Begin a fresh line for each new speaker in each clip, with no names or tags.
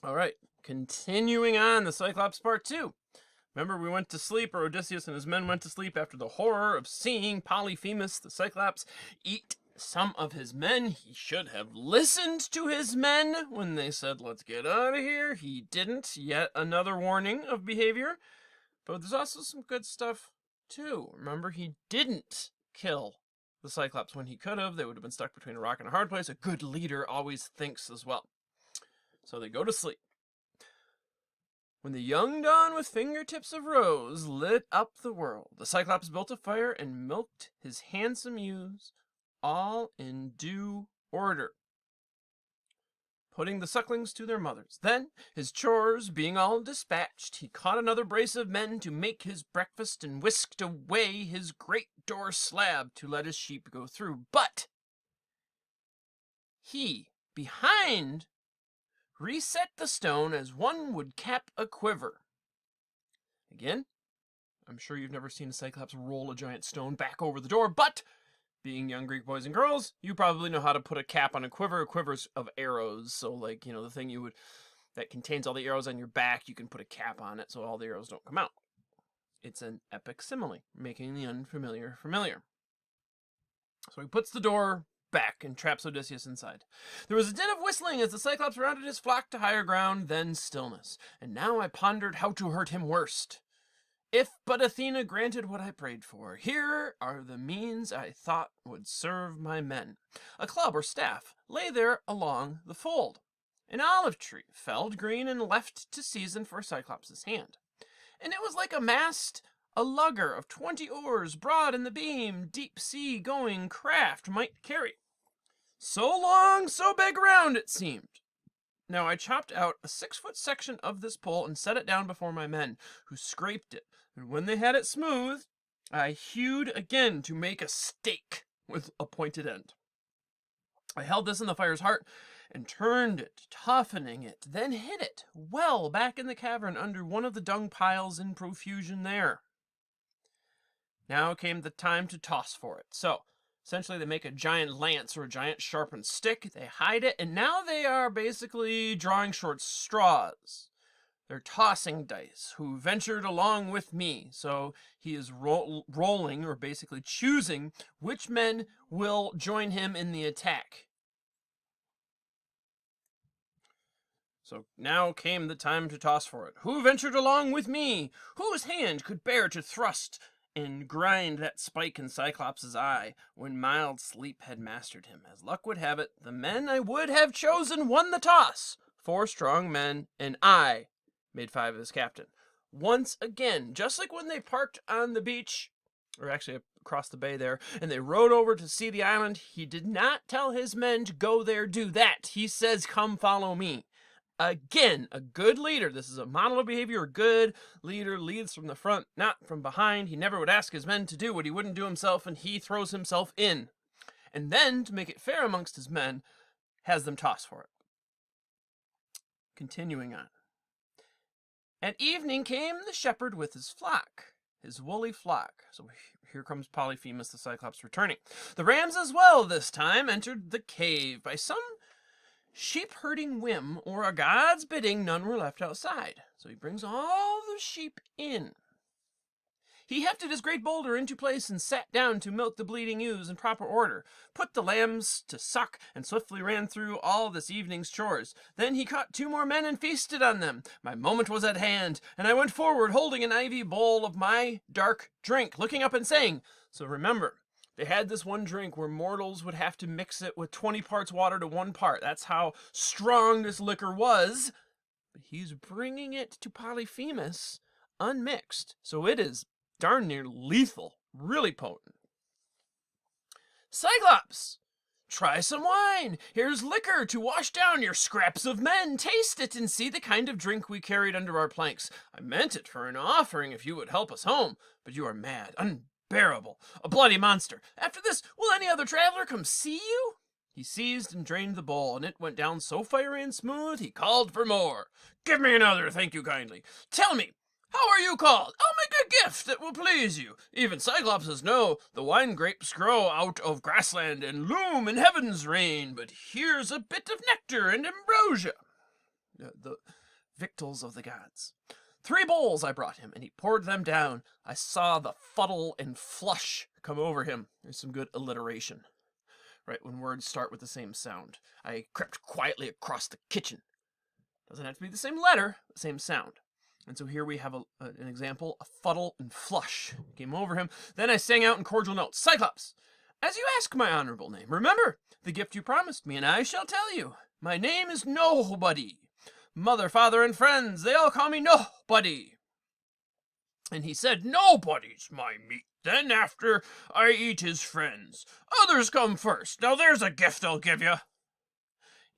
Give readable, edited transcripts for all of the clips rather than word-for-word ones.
All right, continuing on the Cyclops part 2. Remember, we went to sleep, or Odysseus and his men went to sleep after the horror of seeing Polyphemus, the Cyclops, eat some of his men. He should have listened to his men when they said, let's get out of here. He didn't. Yet another warning of behavior. But there's also some good stuff, too. Remember, he didn't kill the Cyclops when he could have. They would have been stuck between a rock and a hard place. A good leader always thinks as well. So they go to sleep. When the young dawn with fingertips of rose lit up the world, the Cyclops built a fire and milked his handsome ewes, all in due order, putting the sucklings to their mothers. Then, his chores being all dispatched, he caught another brace of men to make his breakfast and whisked away his great door slab to let his sheep go through. But he, behind, reset the stone as one would cap a quiver. Again, I'm sure you've never seen a Cyclops roll a giant stone back over the door, but being young Greek boys and girls, you probably know how to put a cap on a quiver. A quiver's of arrows, so like, the thing that contains all the arrows on your back, you can put a cap on it so all the arrows don't come out. It's an epic simile, making the unfamiliar familiar. So he puts the door back and traps Odysseus inside. There was a din of whistling as the Cyclops rounded his flock to higher ground, then stillness. And now I pondered how to hurt him worst. If but Athena granted what I prayed for, here are the means I thought would serve my men. A club or staff lay there along the fold. An olive tree, felled green and left to season for Cyclops' hand. And it was like a mast, a lugger of 20 oars, broad in the beam, deep sea going craft might carry. So long, so big round it seemed. Now I chopped out a 6-foot section of this pole and set it down before my men, who scraped it, and when they had it smooth, I hewed again to make a stake with a pointed end. I held this in the fire's heart and turned it, toughening it, then hid it well back in the cavern under one of the dung piles in profusion there. Now came the time to toss for it. So, essentially, they make a giant lance or a giant sharpened stick. They hide it, and now they are basically drawing short straws. They're tossing dice, who ventured along with me. So he is rolling, or basically choosing, which men will join him in the attack. So now came the time to toss for it. Who ventured along with me? Whose hand could bear to thrust and grind that spike in Cyclops' eye when mild sleep had mastered him? As luck would have it, the men I would have chosen won the toss. 4 strong men, and I made 5 as captain. Once again, just like when they parked on the beach, or actually across the bay there, and they rowed over to see the island, he did not tell his men to go there, do that. He says, come follow me. Again, a good leader. This is a model of behavior. A good leader leads from the front, not from behind. He never would ask his men to do what he wouldn't do himself, and he throws himself in. And then, to make it fair amongst his men, has them toss for it. Continuing on. At evening came the shepherd with his flock, his woolly flock. So here comes Polyphemus the Cyclops returning. The rams as well this time entered the cave. By some sheep-herding whim, or a god's bidding, none were left outside. So he brings all the sheep in. He hefted his great boulder into place and sat down to milk the bleeding ewes in proper order, put the lambs to suck, and swiftly ran through all this evening's chores. Then he caught 2 more men and feasted on them. My moment was at hand, and I went forward, holding an ivy bowl of my dark drink, looking up and saying, so remember, they had this one drink where mortals would have to mix it with 20 parts water to 1 part. That's how strong this liquor was. But he's bringing it to Polyphemus unmixed, so it is darn near lethal, really potent. Cyclops, try some wine. Here's liquor to wash down your scraps of men. Taste it and see the kind of drink we carried under our planks. I meant it for an offering if you would help us home, but you are mad, unbearable, a bloody monster. After this, will any other traveler come see you? He seized and drained the bowl, and it went down so fiery and smooth, he called for more. Give me another, thank you kindly. Tell me, how are you called? I'll make a gift that will please you. Even Cyclopses know the wine grapes grow out of grassland and loom in heaven's rain, but here's a bit of nectar and ambrosia. the victuals of the gods. 3 bowls I brought him, and he poured them down. I saw the fuddle and flush come over him. There's some good alliteration, right? When words start with the same sound. I crept quietly across the kitchen. Doesn't have to be the same letter, the same sound. And so here we have an example. A fuddle and flush came over him. Then I sang out in cordial notes, Cyclops, as you ask my honorable name, remember the gift you promised me, and I shall tell you. My name is Nobody. Mother, father, and friends, they all call me Nobody. And he said, Nobody's my meat. Then after I eat his friends. Others come first. Now there's a gift I'll give you.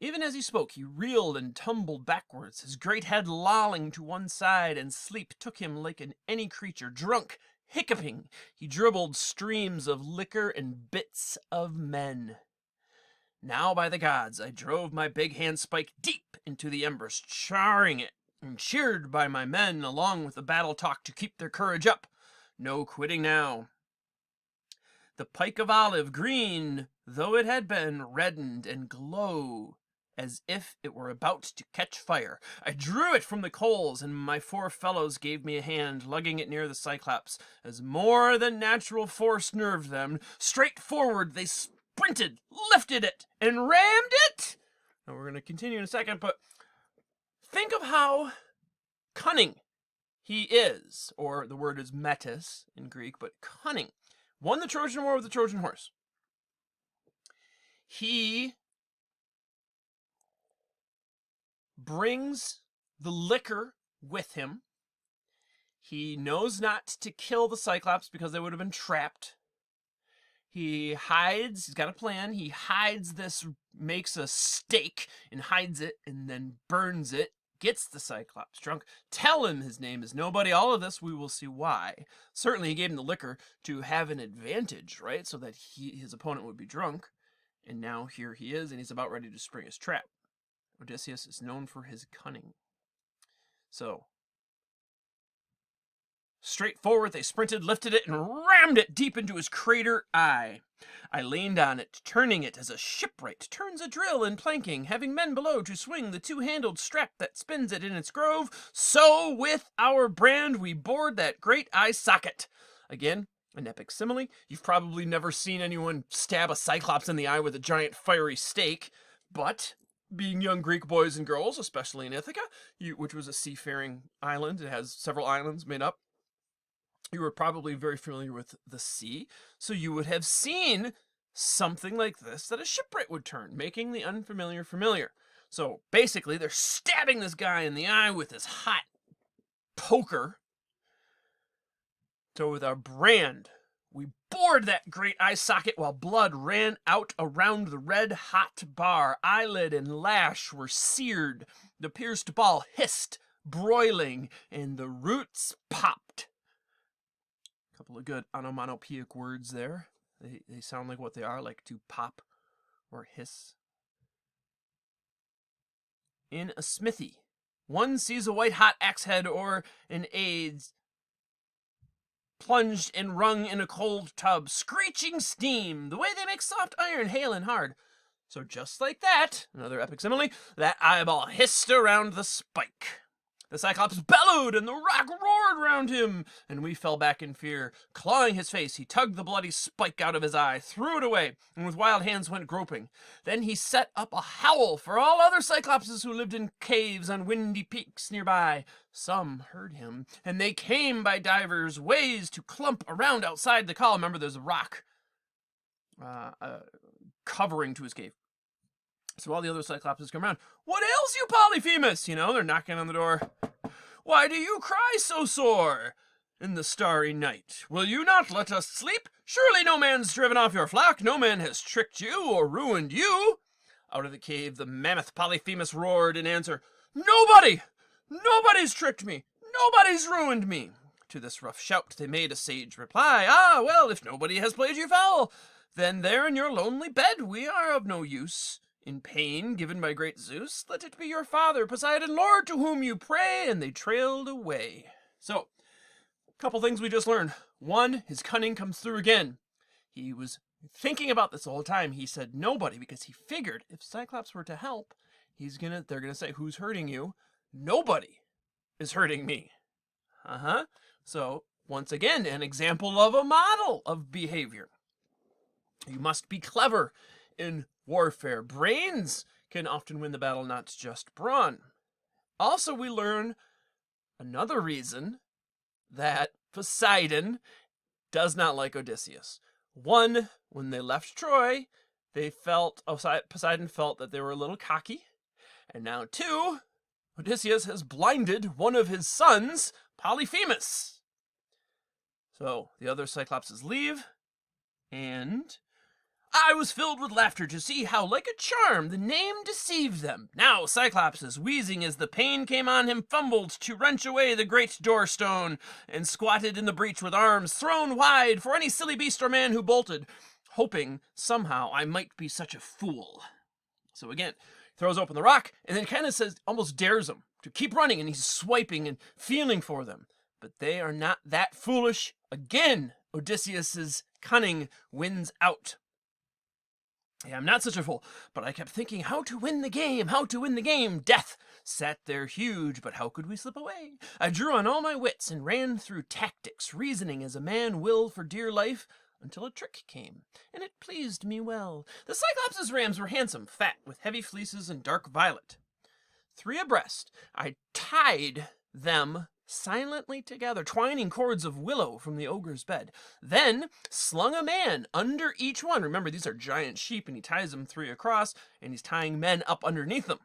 Even as he spoke, he reeled and tumbled backwards, his great head lolling to one side, and sleep took him like any creature, drunk, hiccuping. He dribbled streams of liquor and bits of men. Now, by the gods, I drove my big handspike deep into the embers, charring it, and cheered by my men along with the battle talk to keep their courage up. No quitting now. The pike of olive, green though it had been, reddened and glowed as if it were about to catch fire. I drew it from the coals, and my 4 fellows gave me a hand, lugging it near the Cyclops. As more than natural force nerved them, straight forward they sprinted, lifted it, and rammed it. Now we're going to continue in a second, but think of how cunning he is, or the word is metis in Greek, but cunning. Won the Trojan War with the Trojan horse. He brings the liquor with him. He knows not to kill the Cyclops because they would have been trapped. He hides, he's got a plan. He hides this, makes a stake and hides it and then burns it, gets the Cyclops drunk. Tell him his name is Nobody. All of this, we will see why. Certainly he gave him the liquor to have an advantage, right? So that his opponent would be drunk. And now here he is, and he's about ready to spring his trap. Odysseus is known for his cunning. So, straight forward they sprinted, lifted it, and rammed it deep into his crater eye. I leaned on it, turning it as a shipwright turns a drill in planking, having men below to swing the 2-handled strap that spins it in its grove. So with our brand we bored that great eye socket. Again, an epic simile. You've probably never seen anyone stab a Cyclops in the eye with a giant fiery stake, but being young Greek boys and girls, especially in Ithaca, which was a seafaring island, it has several islands made up, you were probably very familiar with the sea, so you would have seen something like this that a shipwright would turn, making the unfamiliar familiar. So basically, they're stabbing this guy in the eye with this hot poker. So with our brand, we bored that great eye socket while blood ran out around the red-hot bar. Eyelid and lash were seared. The pierced ball hissed, broiling, and the roots popped. A couple of good onomatopoeic words there. They sound like what they are, like to pop or hiss. In a smithy, one sees a white-hot axe head or an adze plunged and wrung in a cold tub, screeching steam, the way they make soft iron hail and hard. So just like that, another epic simile, that eyeball hissed around the spike. The Cyclops bellowed, and the rock roared round him, and we fell back in fear. Clawing his face, he tugged the bloody spike out of his eye, threw it away, and with wild hands went groping. Then he set up a howl for all other Cyclopses who lived in caves on windy peaks nearby. Some heard him, and they came by divers ways to clump around outside the call. Remember, there's a rock covering to his cave. So all the other Cyclopses come around. What ails you, Polyphemus? You know, they're knocking on the door. Why do you cry so sore in the starry night? Will you not let us sleep? Surely no man's driven off your flock. No man has tricked you or ruined you. Out of the cave, the mammoth Polyphemus roared in answer. Nobody! Nobody's tricked me. Nobody's ruined me. To this rough shout, they made a sage reply. Ah, well, if nobody has played you foul, then there in your lonely bed we are of no use. In pain given by great Zeus, let it be your father, Poseidon, Lord, to whom you pray, and they trailed away. So, a couple things we just learned. One, his cunning comes through again. He was thinking about this the whole time. He said nobody because he figured if Cyclops were to help, they're gonna say, who's hurting you? Nobody is hurting me. So, once again, an example of a model of behavior. You must be clever in warfare. Brains can often win the battle, not just brawn. Also, we learn another reason that Poseidon does not like Odysseus. One, when they left Troy, Poseidon felt that they were a little cocky. And now two, Odysseus has blinded one of his sons, Polyphemus. So the other Cyclopses leave, and I was filled with laughter to see how, like a charm, the name deceived them. Now Cyclops, wheezing as the pain came on him, fumbled to wrench away the great door-stone, and squatted in the breach with arms thrown wide for any silly beast or man who bolted, hoping somehow I might be such a fool. So again, throws open the rock, and then kind of says, almost dares them to keep running, and he's swiping and feeling for them. But they are not that foolish. Again, Odysseus's cunning wins out. Yeah, I'm not such a fool, but I kept thinking how to win the game. Death sat there huge, but how could we slip away? I drew on all my wits and ran through tactics, reasoning as a man will for dear life, until a trick came, and it pleased me well. The Cyclops' rams were handsome, fat, with heavy fleeces and dark violet. 3 abreast, I tied them silently together, twining cords of willow from the ogre's bed. Then slung a man under each one. Remember, these are giant sheep, and he ties them 3 across, and he's tying men up underneath them.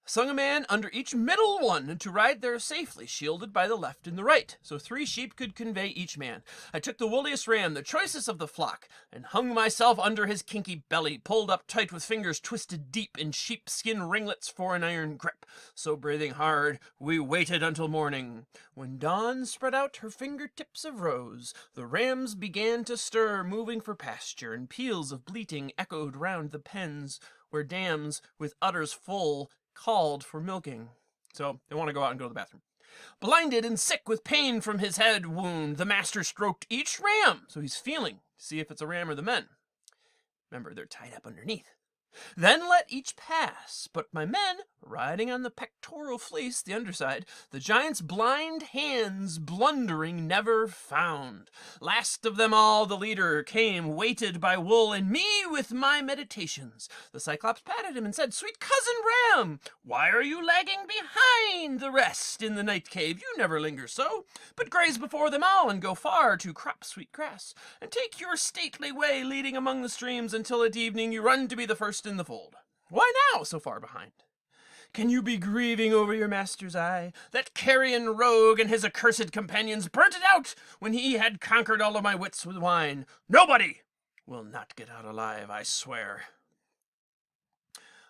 Slung a man under each middle one to ride there safely, shielded by the left and the right, so 3 sheep could convey each man. I took the woolliest ram, the choicest of the flock, and hung myself under his kinky belly, pulled up tight with fingers twisted deep in sheepskin ringlets for an iron grip. So breathing hard, we waited until morning. When dawn spread out her fingertips of rose, the rams began to stir, moving for pasture, and peals of bleating echoed round the pens, where dams with udders full called for milking. So they want to go out and go to the bathroom. Blinded and sick with pain from his head wound, the master stroked each ram, so he's feeling to see if it's a ram or the men. Remember, they're tied up underneath. Then let each pass, but my men, riding on the pectoral fleece, the underside, the giant's blind hands blundering never found. Last of them all the leader came, weighted by wool and me with my meditations. The Cyclops patted him and said, "Sweet cousin Ram, why are you lagging behind the rest in the night cave? You never linger so, but graze before them all and go far to crop sweet grass, and take your stately way leading among the streams until at evening you run to be the first in the fold. Why now so far behind? Can you be grieving over your master's eye? That carrion rogue and his accursed companions burnt it out when he had conquered all of my wits with wine. Nobody will not get out alive, I swear.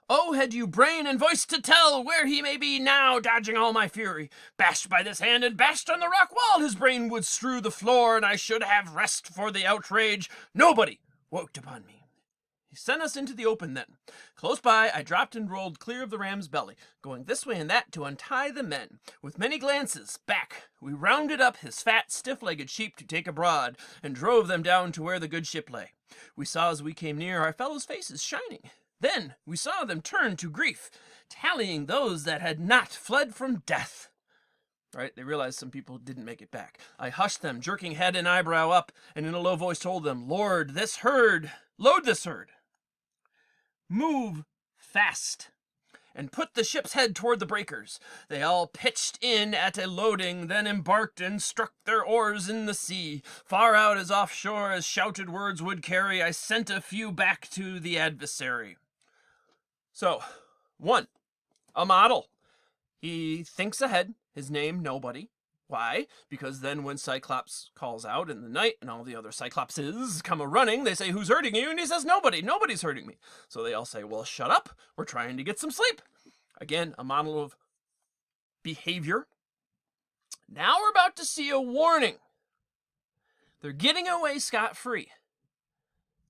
Oh, had you brain and voice to tell where he may be now, dodging all my fury? Bashed by this hand and bashed on the rock wall, his brain would strew the floor, and I should have rest for the outrage. Nobody woke upon me. He sent us into the open then. Close by, I dropped and rolled clear of the ram's belly, going this way and that to untie the men. With many glances back, we rounded up his fat, stiff-legged sheep to take abroad, and drove them down to where the good ship lay. We saw as we came near our fellows' faces shining. Then we saw them turn to grief, tallying those that had not fled from death. Right? They realized some people didn't make it back. I hushed them, jerking head and eyebrow up, and in a low voice told them, load this herd. Move fast, and put the ship's head toward the breakers. They all pitched in at a loading, then embarked and struck their oars in the sea. Far out as offshore as shouted words would carry, I sent a few back to the adversary. So, 1, a model. He thinks ahead, his name nobody. Why? Because then when Cyclops calls out in the night and all the other Cyclopses come a-running, they say, who's hurting you? And he says, nobody's hurting me. So they all say, well, shut up. We're trying to get some sleep. Again, a model of behavior. Now we're about to see a warning. They're getting away scot-free.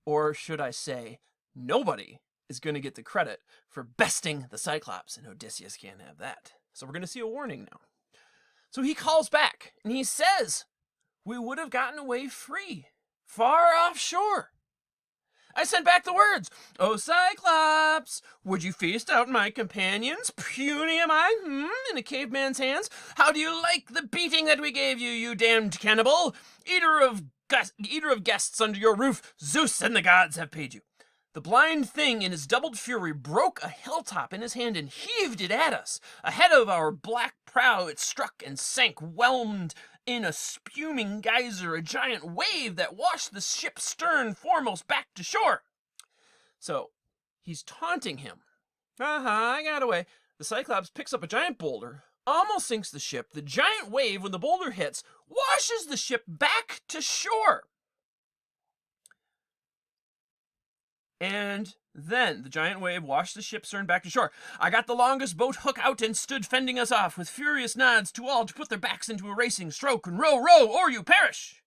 Or should I say, nobody is going to get the credit for besting the Cyclops, and Odysseus can't have that. So we're going to see a warning now. So he calls back, and he says, we would have gotten away free, far offshore. I sent back the words, "O Cyclops, would you feast out my companions? Puny am I, in a caveman's hands? How do you like the beating that we gave you, you damned cannibal? Eater of guests under your roof, Zeus and the gods have paid you." The blind thing, in his doubled fury, broke a hilltop in his hand and heaved it at us. Ahead of our black prow it struck and sank, whelmed in a spuming geyser, a giant wave that washed the ship's stern foremost back to shore. So, he's taunting him. I got away. The Cyclops picks up a giant boulder, almost sinks the ship. The giant wave, when the boulder hits, washes the ship back to shore. And then the giant wave washed the ship's stern back to shore. I got the longest boat hook out and stood fending us off, with furious nods to all to put their backs into a racing stroke and row, row, or you perish.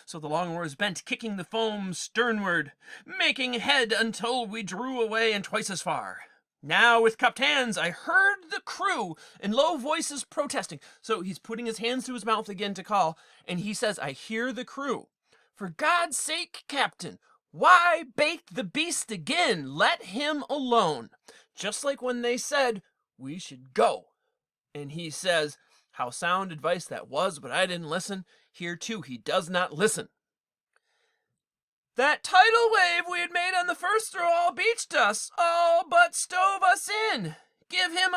So the long oars bent, kicking the foam sternward, making head until we drew away and twice as far. Now, with cupped hands, I heard the crew in low voices protesting. So he's putting his hands to his mouth again to call, and he says, I hear the crew. For God's sake, Captain, why bait the beast again? Let him alone. Just like when they said we should go. And he says, how sound advice that was, but I didn't listen. Here too, he does not listen. That tidal wave we had made on the first throw all beached us, all but stove us in. Give him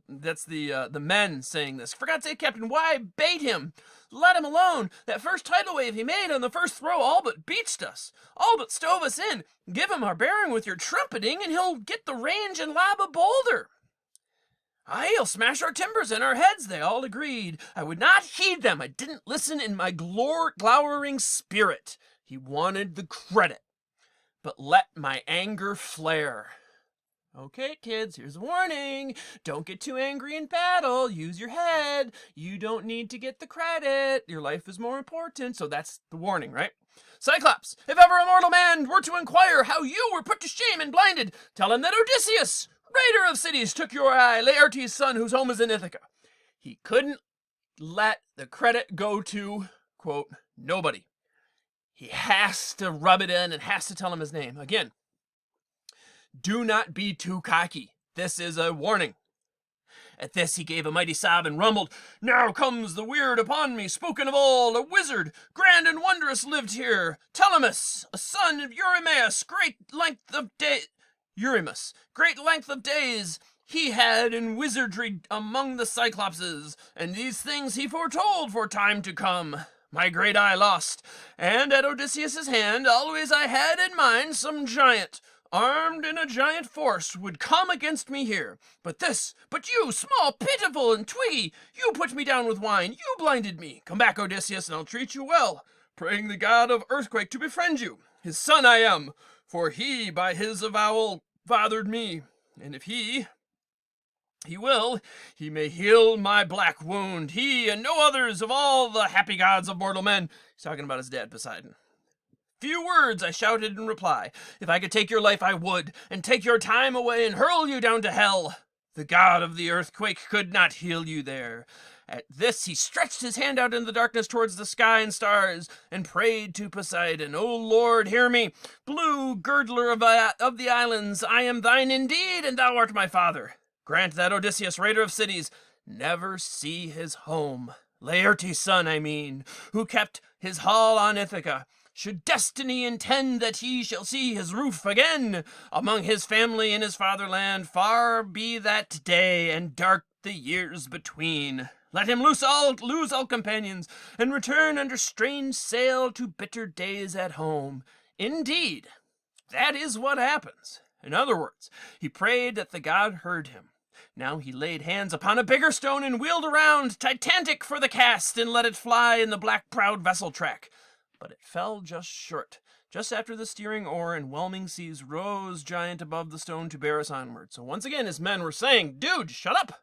that's the men saying this. For God's sake, Captain, why bait him? Let him alone. That first tidal wave he made on the first throw all but beached us, all but stove us in. Give him our bearing with your trumpeting, and he'll get the range and lob a boulder. Aye, he'll smash our timbers and our heads, they all agreed. I would not heed them. I didn't listen in my glowering spirit. He wanted the credit, but let my anger flare. Okay, kids, here's a warning. Don't get too angry in battle. Use your head. You don't need to get the credit. Your life is more important. So that's the warning, right? Cyclops, if ever a mortal man were to inquire how you were put to shame and blinded, tell him that Odysseus, raider of cities, took your eye, Laertes' son, whose home is in Ithaca. He couldn't let the credit go to, quote, nobody. He has to rub it in and has to tell him his name. Again, do not be too cocky. This is a warning. At this he gave a mighty sob and rumbled, Now comes the weird upon me, spoken of old, a wizard, grand and wondrous lived here, Telemus, a son of Eurymaeus, great length of days he had in wizardry among the Cyclopses, and these things he foretold for time to come. My great eye lost, and at Odysseus' hand always I had in mind some giant, armed in a giant force, would come against me here. But you, small, pitiful, and twiggy, you put me down with wine, you blinded me. Come back, Odysseus, and I'll treat you well, praying the god of earthquake to befriend you. His son I am, for he by his avowal fathered me, and if he may heal my black wound, he and no others of all the happy gods of mortal men. He's talking about his dad, Poseidon. Few words I shouted in reply. If I could take your life, I would, and take your time away and hurl you down to hell. The god of the earthquake could not heal you there. At this he stretched his hand out in the darkness towards the sky and stars, and prayed to Poseidon, O Lord, hear me. Blue girdler of the islands, I am thine indeed, and thou art my father. Grant that Odysseus, raider of cities, never see his home, Laertes' son, I mean, who kept his hall on Ithaca. Should destiny intend that he shall see his roof again among his family in his fatherland, far be that day, and dark the years between. Let him lose all companions, and return under strange sail to bitter days at home. Indeed, that is what happens. In other words, he prayed that the god heard him. Now he laid hands upon a bigger stone and wheeled around, titanic for the cast, and let it fly in the black-prowed vessel track. But it fell just short, just after the steering oar and whelming seas rose giant above the stone to bear us onward. So once again his men were saying, Dude, shut up!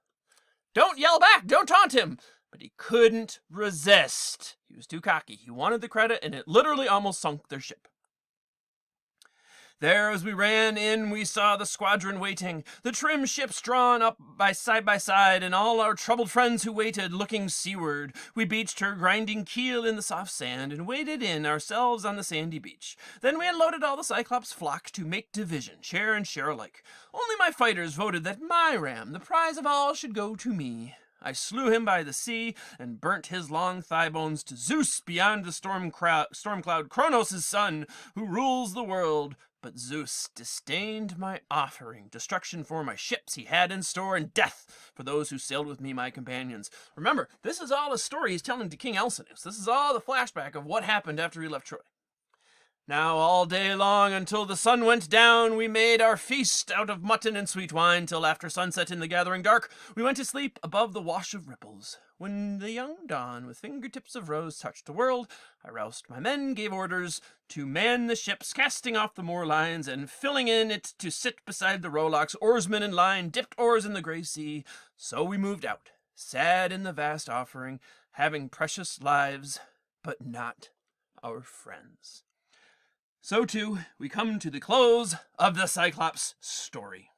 Don't yell back! Don't taunt him! But he couldn't resist. He was too cocky. He wanted the credit, and it literally almost sunk their ship. There as we ran in, we saw the squadron waiting, the trim ships drawn up by side, and all our troubled friends who waited, looking seaward. We beached her grinding keel in the soft sand, and waded in ourselves on the sandy beach. Then we unloaded all the Cyclops flock to make division, share and share alike. Only my fighters voted that my ram, the prize of all, should go to me. I slew him by the sea, and burnt his long thigh bones to Zeus beyond the storm cloud, Kronos' son, who rules the world. But Zeus disdained my offering, destruction for my ships he had in store, and death for those who sailed with me, my companions. Remember, this is all a story he's telling to King Alcinous. This is all the flashback of what happened after he left Troy. Now all day long until the sun went down, we made our feast out of mutton and sweet wine, till after sunset in the gathering dark, we went to sleep above the wash of ripples. When the young dawn with fingertips of rose touched the world, I roused my men, gave orders to man the ships, casting off the moor lines, and filling in it to sit beside the rowlocks, oarsmen in line, dipped oars in the grey sea. So we moved out, sad in the vast offering, having precious lives, but not our friends. So too, we come to the close of the Cyclops story.